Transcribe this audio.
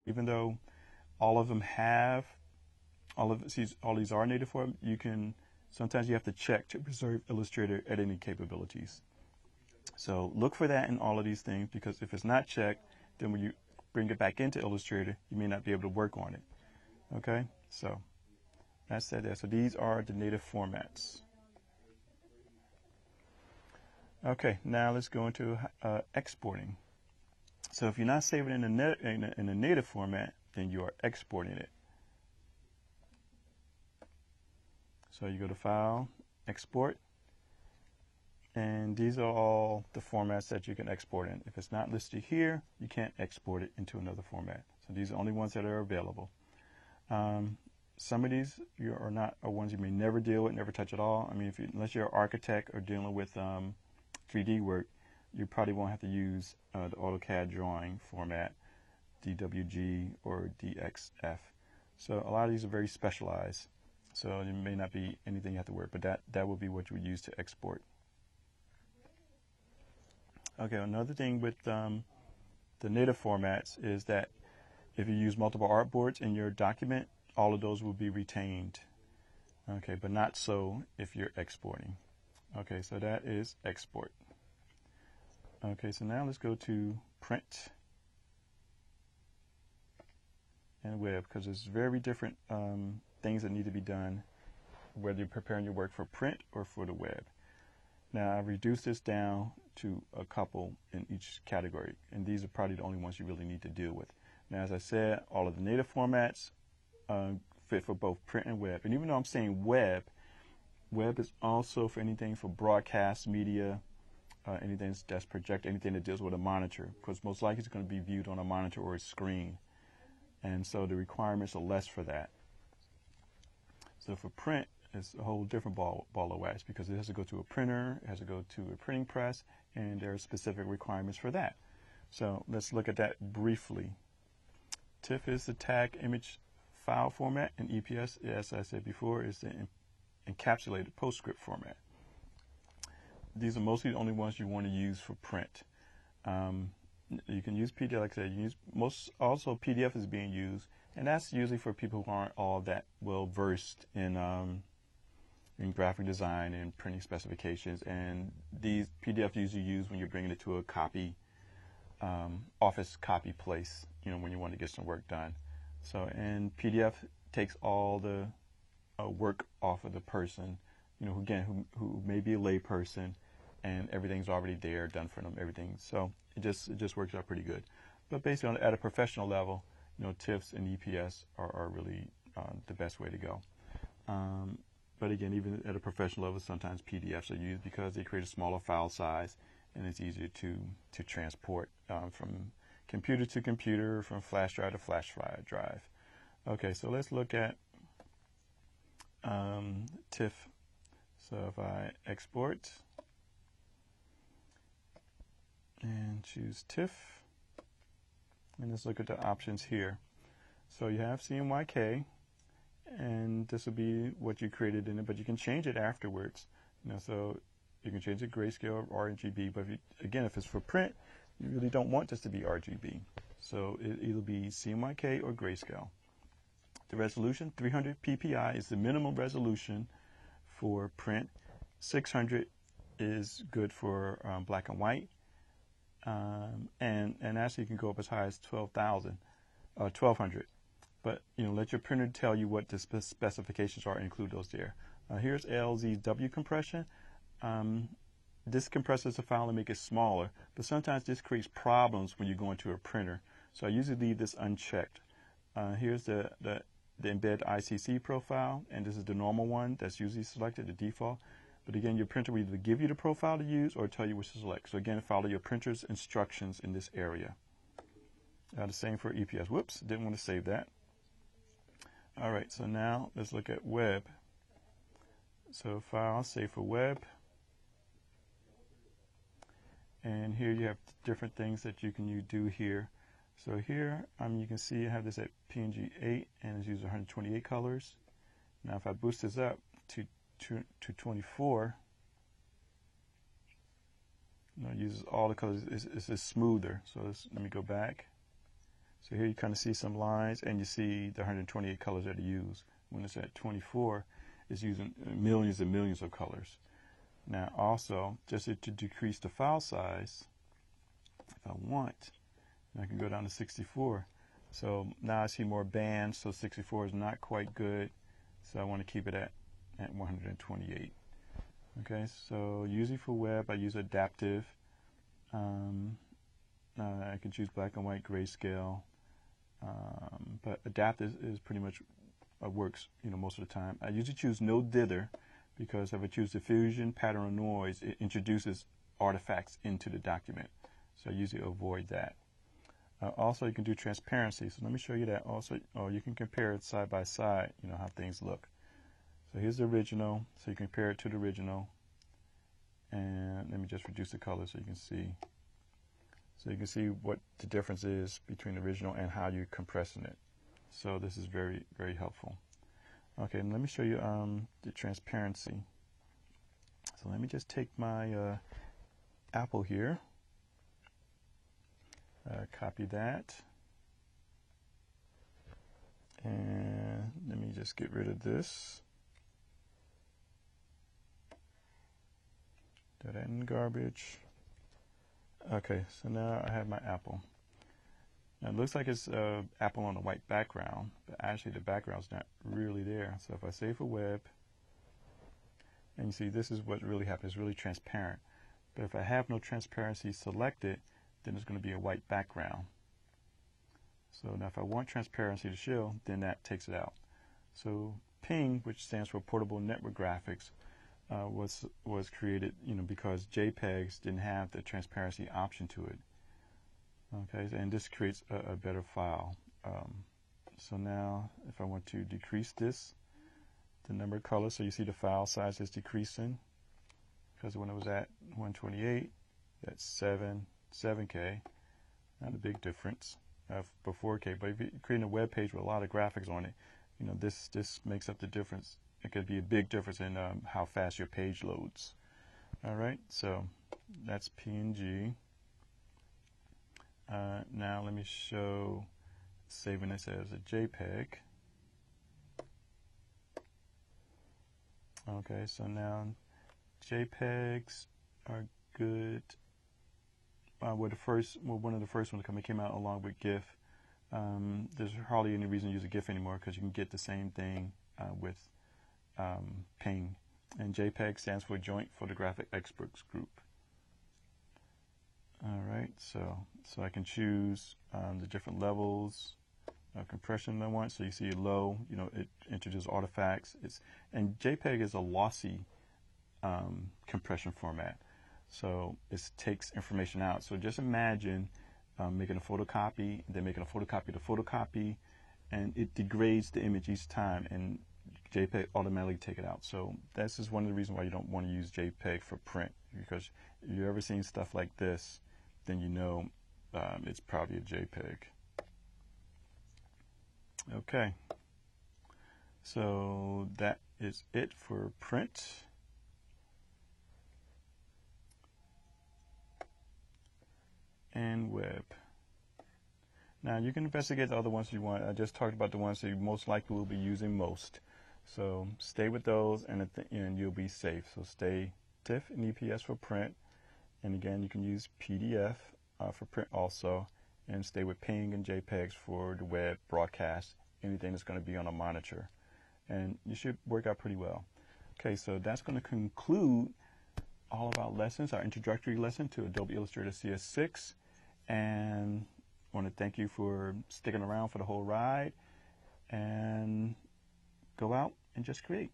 Even though all of them have all these are native form, you can sometimes you have to check to preserve Illustrator editing capabilities. So look for that in all of these things, because if it's not checked, then when you bring it back into Illustrator, you may not be able to work on it. Okay, so that's that there. So these are the native formats. Okay, now let's go into exporting. So if you're not saving in a native format, then you are exporting it. So you go to File, Export, and these are all the formats that you can export in. If it's not listed here, you can't export it into another format. So these are the only ones that are available. Some of these are ones you may never deal with, never touch at all. I mean, unless you're an architect or dealing with 3D work, you probably won't have to use the AutoCAD drawing format, DWG or DXF. So a lot of these are very specialized. So it may not be anything you have to work, but that will be what you would use to export. Okay, another thing with the native formats is that if you use multiple artboards in your document, all of those will be retained. Okay, but not so if you're exporting. Okay, so that is export. Okay, so now let's go to print and web, because there's very different things that need to be done, whether you're preparing your work for print or for the web. Now, I've reduced this down to a couple in each category, and these are probably the only ones you really need to deal with. Now, as I said, all of the native formats fit for both print and web. And even though I'm saying web is also for anything for broadcast media, anything that's projected, anything that deals with a monitor, because most likely it's going to be viewed on a monitor or a screen. And so the requirements are less for that. So for print, it's a whole different ball of wax, because it has to go to a printer, it has to go to a printing press, and there are specific requirements for that. So let's look at that briefly. TIFF is the tag image file format, and EPS, as I said before, is the encapsulated PostScript format. These are mostly the only ones you want to use for print. You can use PDF, like I said, also PDF is being used, and that's usually for people who aren't all that well versed in graphic design and printing specifications. And these PDF usually used when you're bringing it to a copy, office copy place, when you want to get some work done. So, and PDF takes all the work off of the person, who may be a lay person, and everything's already there, done for them, everything. So it just works out pretty good. But basically, at a professional level, TIFFs and EPS are really the best way to go. But again, even at a professional level, sometimes PDFs are used because they create a smaller file size, and it's easier to transport from computer to computer, from flash drive to flash drive. Okay, so let's look at TIFF. So if I export and choose TIFF, and let's look at the options here. So you have CMYK, and this will be what you created in it, but you can change it afterwards. So you can change it grayscale or RGB, but if it's for print, you really don't want this to be RGB. So it'll be CMYK or grayscale. The resolution, 300 ppi is the minimum resolution for print. 600 is good for black and white. And actually you can go up as high as 1200. But let your printer tell you what the specifications are and include those there. Here's LZW compression. This compresses the file and make it smaller, but sometimes this creates problems when you go into a printer. So I usually leave this unchecked. Here's the embed ICC profile, and this is the normal one that's usually selected, the default. But again, your printer will either give you the profile to use or tell you which to select. So again, follow your printer's instructions in this area. The same for EPS. Whoops, didn't want to save that. All right, so now let's look at web. So file, save for web. And here you have different things that you can do here. So here, you can see I have this at PNG 8, and it's using 128 colors. Now if I boost this up to 24, it uses all the colors. It's just smoother. So let me go back. So here you kind of see some lines, and you see the 128 colors that are used. When it's at 24, it's using millions and millions of colors. Now also, just to decrease the file size, if I want, I can go down to 64. So now I see more bands, so 64 is not quite good. So I want to keep it at 128. Okay, so usually for web, I use adaptive. I can choose black and white grayscale, but adaptive is pretty much works, most of the time. I usually choose no dither because if I choose diffusion, pattern, or noise, it introduces artifacts into the document. So I usually avoid that. Also, you can do transparency. So let me show you that. Also, you can compare it side by side. How things look. So here's the original. So you compare it to the original. And let me just reduce the color so you can see. So you can see what the difference is between the original and how you're compressing it. So this is very, very helpful. Okay, and let me show you the transparency. So let me just take my Apple here. Copy that. And let me just get rid of this. Throw that in garbage. Okay, so now I have my Apple. Now it looks like it's Apple on a white background, but actually the background's not really there. So if I save for web, and you see this is what really happens, it's really transparent. But if I have no transparency selected, then it's going to be a white background. So now if I want transparency to show, then that takes it out. So PNG, which stands for Portable Network Graphics, was created, because JPEGs didn't have the transparency option to it. Okay, and this creates a better file. So now, if I want to decrease this, the number of colors, so you see the file size is decreasing, because when it was at 128, that's 7K, not a big difference for 4K. But if you're creating a web page with a lot of graphics on it, this makes up the difference. It could be a big difference in how fast your page loads. All right, so that's PNG. Now let me show saving this as a JPEG. Okay, so now JPEGs are good. One of the first ones that came out along with GIF. There's hardly any reason to use a GIF anymore because you can get the same thing with PNG. And JPEG stands for Joint Photographic Experts Group. All right, so I can choose the different levels of compression I want. So you see low, it introduces artifacts. And JPEG is a lossy compression format. So it takes information out. So just imagine making a photocopy, then making a photocopy to photocopy, and it degrades the image each time, and JPEG automatically take it out. So this is one of the reasons why you don't want to use JPEG for print, because if you've ever seen stuff like this, then it's probably a JPEG. Okay, so that is it for print. And web. Now you can investigate the other ones you want. I just talked about the ones that you most likely will be using most. So stay with those, and at the end you'll be safe. So stay TIFF and EPS for print, and again you can use PDF for print also, and stay with PNG and JPEGs for the web broadcast, anything that's going to be on a monitor, and you should work out pretty well. Okay, so that's going to conclude all of our lessons, our introductory lesson to Adobe Illustrator CS6. And I want to thank you for sticking around for the whole ride, and go out and just create.